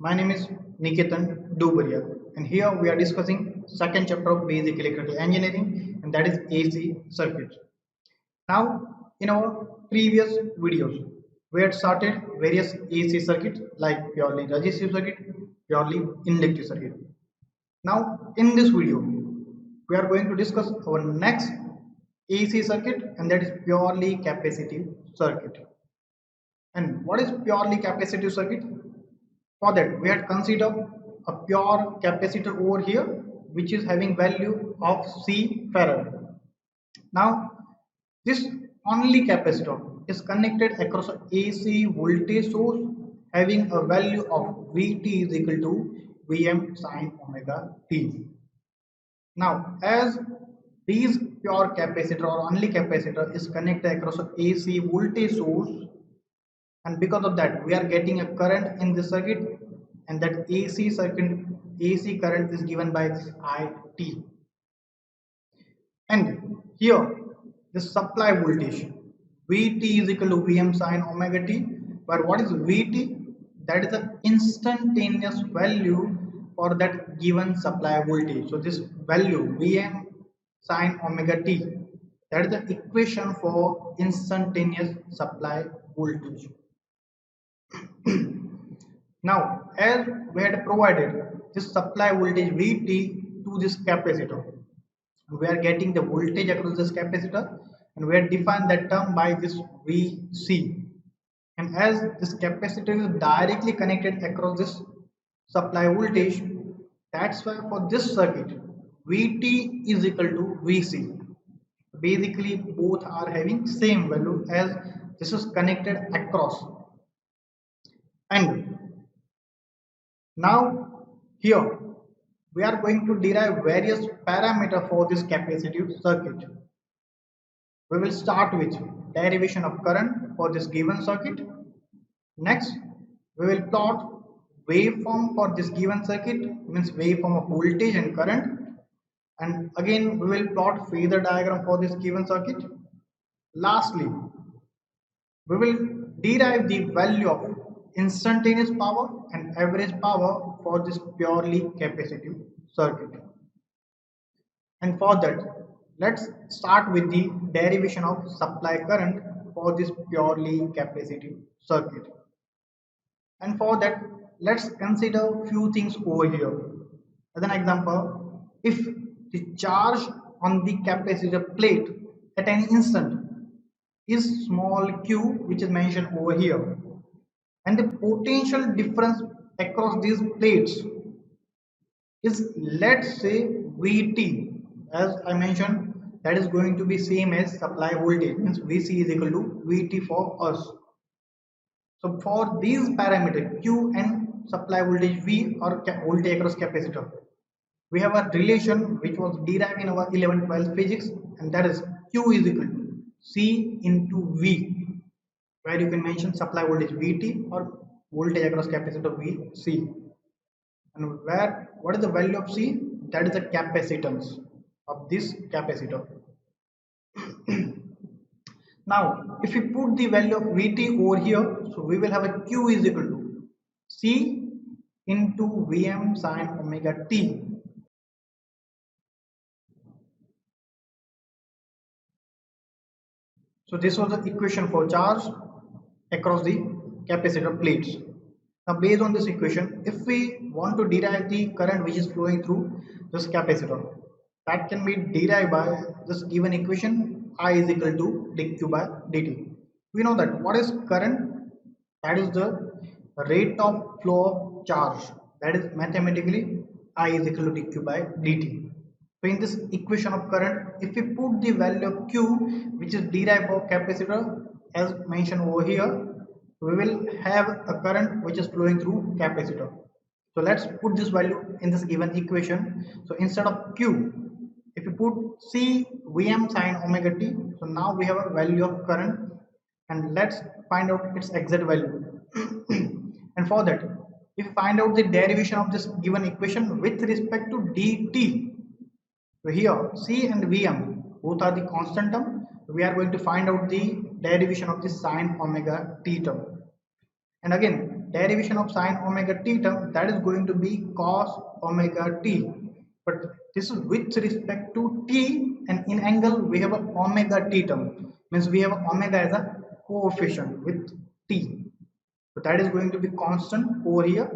My name is Niketan Dubaria, and here we are discussing second chapter of basic electrical engineering, and that is AC circuits. Now, in our previous videos, we had started various AC circuits like purely resistive circuit, purely inductive circuit. Now, in this video, we are going to discuss our next AC circuit, and that is purely capacitive circuit. And what is purely capacitive circuit? For that, we had considered a pure capacitor over here, which is having value of C farad. Now, this only capacitor is connected across a AC voltage source having a value of Vt is equal to Vm sine omega t. Now, as these pure capacitor or only capacitor is connected across a AC voltage source, and because of that we are getting a current in this circuit, and that AC current is given by this IT. And here the supply voltage Vt is equal to Vm sine omega t, where what is Vt? That is the instantaneous value for that given supply voltage. So this value Vm sine omega t, that is the equation for instantaneous supply voltage. Now, as we had provided this supply voltage Vt to this capacitor, we are getting the voltage across this capacitor, and we have defined that term by this Vc. And as this capacitor is directly connected across this supply voltage, that's why for this circuit Vt is equal to Vc. Basically, both are having same value as this is connected across. And now here we are going to derive various parameters for this capacitive circuit. We will start with derivation of current for this given circuit. Next, we will plot waveform for this given circuit, means waveform of voltage and current. And again, we will plot phasor diagram for this given circuit. Lastly, we will derive the value of instantaneous power and average power for this purely capacitive circuit. And for that, let's start with the derivation of supply current for this purely capacitive circuit. And for that, let's consider few things over here. As an example, if the charge on the capacitor plate at any instant is small q, which is mentioned over here, and the potential difference across these plates is, let's say, Vt, as I mentioned, that is going to be same as supply voltage, means Vc is equal to Vt for us. So for these parameters q and supply voltage V or voltage across capacitor, we have a relation which was derived in our 11th-12th physics, and that is q is equal to C into V, where you can mention supply voltage Vt or voltage across capacitor Vc. And where what is the value of C? That is the capacitance of this capacitor. Now, if we put the value of Vt over here, so we will have a Q is equal to C into Vm sine omega t. So this was the equation for charge across the capacitor plates. Now, based on this equation, if we want to derive the current which is flowing through this capacitor, that can be derived by this given equation, I is equal to dq by dt. We know that what is current? That is the rate of flow of charge. That is mathematically I is equal to dq by dt. So in this equation of current, if we put the value of q, which is derived for capacitor, as mentioned over here, we will have a current which is flowing through capacitor. So let's put this value in this given equation. So instead of q, if you put C Vm sine omega t, so now we have a value of current, and let's find out its exact value. And for that, if you find out the derivation of this given equation with respect to dt, so here C and Vm both are the constant term, we are going to find out the derivation of the sine omega t term. And again, derivation of sine omega t term, that is going to be cos omega t. But this is with respect to t, and in angle we have a omega t term. Means we have omega as a coefficient with t. So that is going to be constant over here.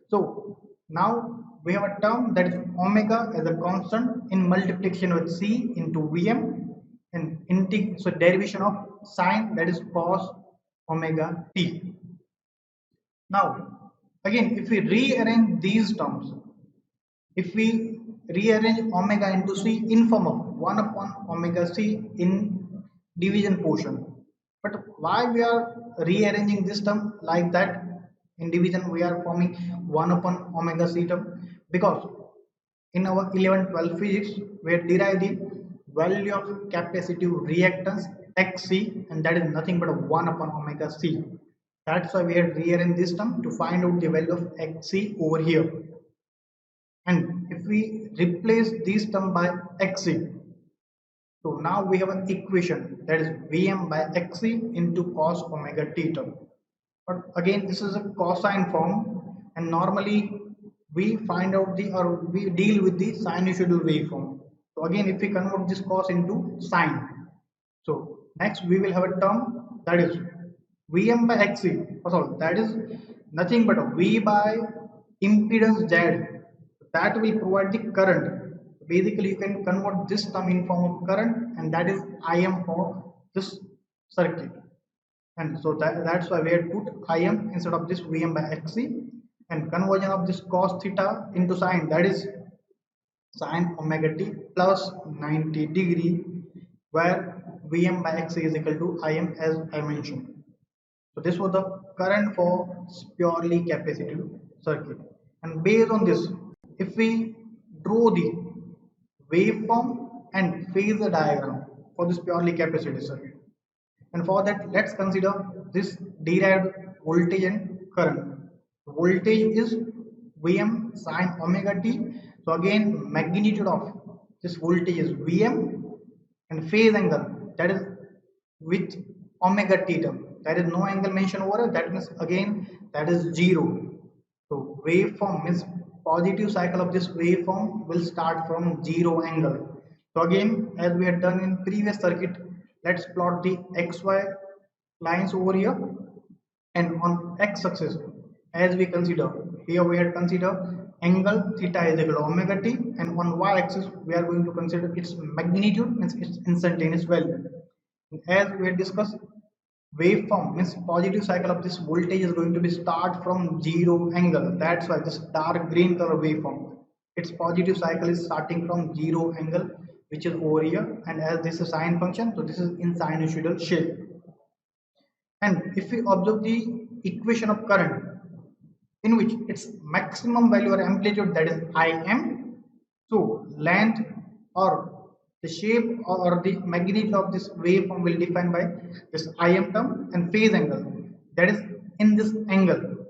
So now we have a term that is omega as a constant in multiplication with c into Vm, and so derivation of sine, that is cos omega t. Now again, if we rearrange these terms, if we rearrange omega into c in form of 1 upon omega c in division portion, but why we are rearranging this term like that? In division we are forming 1 upon omega c term, because in our 11-12 physics we have derived the value of capacitive reactance xc, and that is nothing but 1 upon omega c. That's why we have rearranged this term to find out the value of xc over here. And if we replace this term by xc, so now we have an equation that is Vm by xc into cos omega t term. But again, this is a cosine form, and normally we find out the, or we deal with the sinusoidal waveform. So again, if we convert this cos into sine, so next we will have a term that is Vm by xc. Also, that is nothing but a V by impedance Z, that will provide the current. Basically, you can convert this term in form of current, and that is Im for this circuit. And so that's why we had put Im instead of this Vm by xc, and conversion of this cos theta into sine, that is sine omega t plus 90 degree, where Vm by xc is equal to Im as I mentioned. So this was the current for purely capacitive circuit. And based on this, if we draw the waveform and phasor diagram for this purely capacitive circuit, and for that let's consider this derived voltage and current. Voltage is Vm sine omega t. So again, magnitude of this voltage is Vm, and phase angle, that is with omega t term, there is no angle mentioned over it, that means again that is 0. So waveform means positive cycle of this waveform will start from 0 angle. So again, as we had done in previous circuit, let's plot the xy lines over here, and on x-axis, as we consider here, we had consider angle theta is equal to omega t, and on y-axis we are going to consider its magnitude, means its instantaneous value. As we had discussed, waveform means positive cycle of this voltage is going to be start from 0 angle. That's why this dark green color waveform, its positive cycle is starting from 0 angle, which is over here, and as this is sine function, so this is in sinusoidal shape. And if we observe the equation of current, in which its maximum value or amplitude, that is Im, so length or the shape or the magnitude of this waveform will define by this Im term, and phase angle, that is in this angle.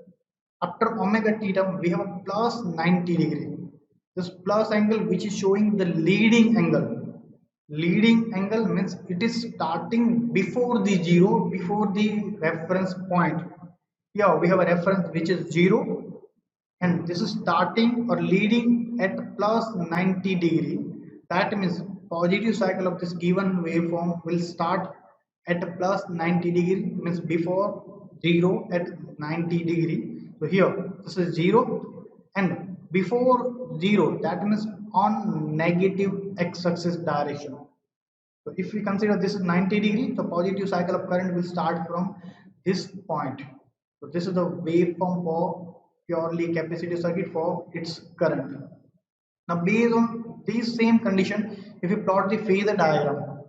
After omega t term, we have a plus 90 degree. This plus angle, which is showing the leading angle. Leading angle means it is starting before the 0, before the reference point. Here we have a reference which is 0, and this is starting or leading at plus 90 degree. That means positive cycle of this given waveform will start at plus 90 degree, means before 0 at 90 degree. So here this is 0, and before 0, that means on negative x-axis direction. So if we consider this is 90 degree, the positive cycle of current will start from this point. So this is the waveform for purely capacitive circuit for its current. Now based on this same condition, if you plot the phasor diagram,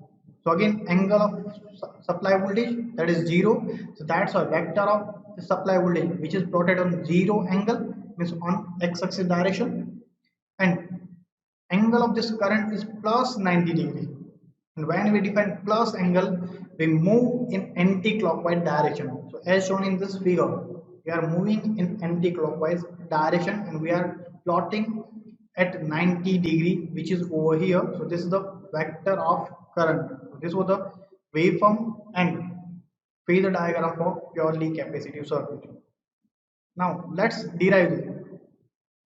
so again angle of supply voltage, that is 0. So that's a vector of the supply voltage which is plotted on 0 angle, means on x-axis direction, and angle of this current is plus 90 degree. And when we define plus angle, we move in anti-clockwise direction. So as shown in this figure, we are moving in anti-clockwise direction, and we are plotting at 90 degree, which is over here. So this is the vector of current. So this was the waveform and phasor diagram for purely capacitive circuit. Now let's derive the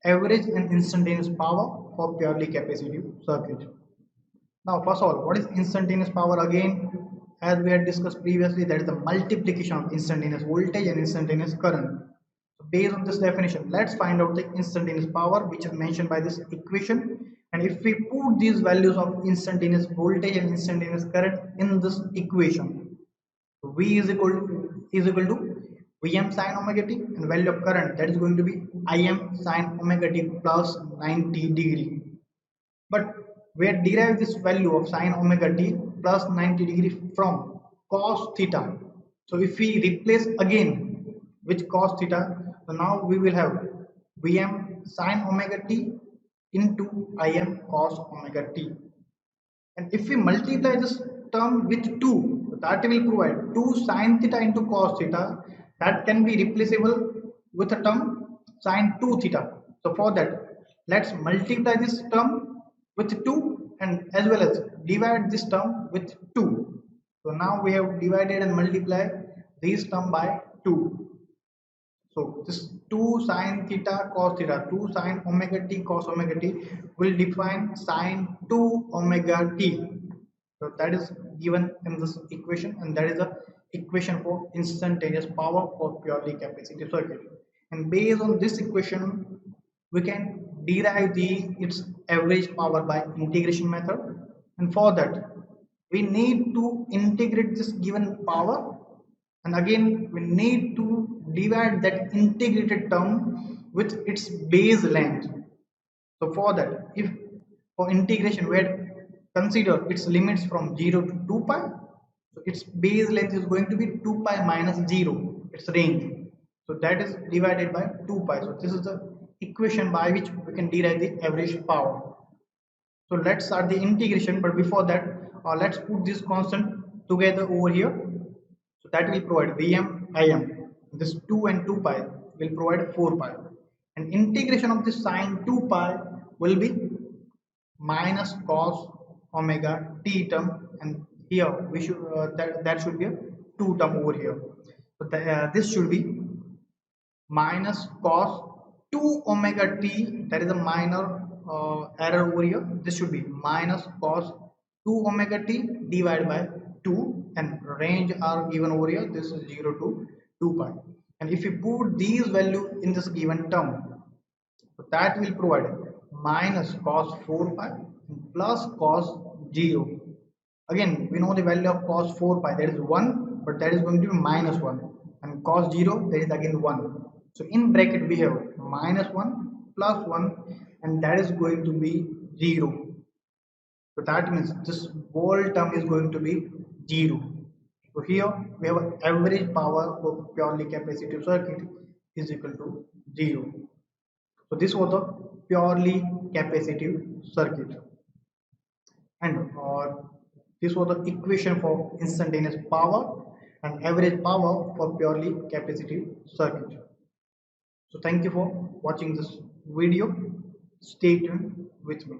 average and instantaneous power for purely capacitive circuit. Now first of all, what is instantaneous power? Again, as we had discussed previously, that is the multiplication of instantaneous voltage and instantaneous current. So based on this definition, let's find out the instantaneous power which is mentioned by this equation. And if we put these values of instantaneous voltage and instantaneous current in this equation, V is equal to Vm sin omega t, and value of current, that is going to be Im sin omega t plus 90 degree. But we had derived this value of sin omega t plus 90 degree from cos theta. So if we replace again with cos theta, so now we will have Vm sin omega t into Im cos omega t. And if we multiply this term with 2, so that will provide 2 sin theta into cos theta. That can be replaceable with a term sin 2 theta. So for that, let's multiply this term with 2 and as well as divide this term with 2. So now we have divided and multiplied this term by 2. So this 2 sin theta cos theta, 2 sin omega t cos omega t will define sin 2 omega t. So that is given in this equation, and that is the equation for instantaneous power for purely capacitive circuit. And based on this equation, we can derive its average power by integration method. And for that, we need to integrate this given power, and again we need to divide that integrated term with its base length. So for that, if for integration we had consider its limits from 0 to 2 pi, so its base length is going to be 2 pi minus 0, its range. So that is divided by 2 pi. So this is the equation by which we can derive the average power. So let's start the integration, but before that, let's put this constant together over here. So that will provide Vm Im. This 2 and 2 pi will provide 4 pi. And integration of this sine 2 pi will be minus cos omega t term, and here we should that should be a 2 term over here. So this should be minus cos 2 omega t, that is a minor error over here. This should be minus cos 2 omega t divided by 2, and range are given over here. This is 0 to 2 pi. And if you put these values in this given term, so that will provide minus cos 4 pi plus cos 0. Again, we know the value of cos 4 pi, that is 1, but that is going to be minus 1, and cos 0, that is again 1. So in bracket we have minus 1 plus 1, and that is going to be 0. So that means this whole term is going to be 0. So here we have an average power for purely capacitive circuit is equal to 0. So this was the purely capacitive circuit, and this was the equation for instantaneous power and average power for purely capacitive circuit. So thank you for watching this video. Stay tuned with me.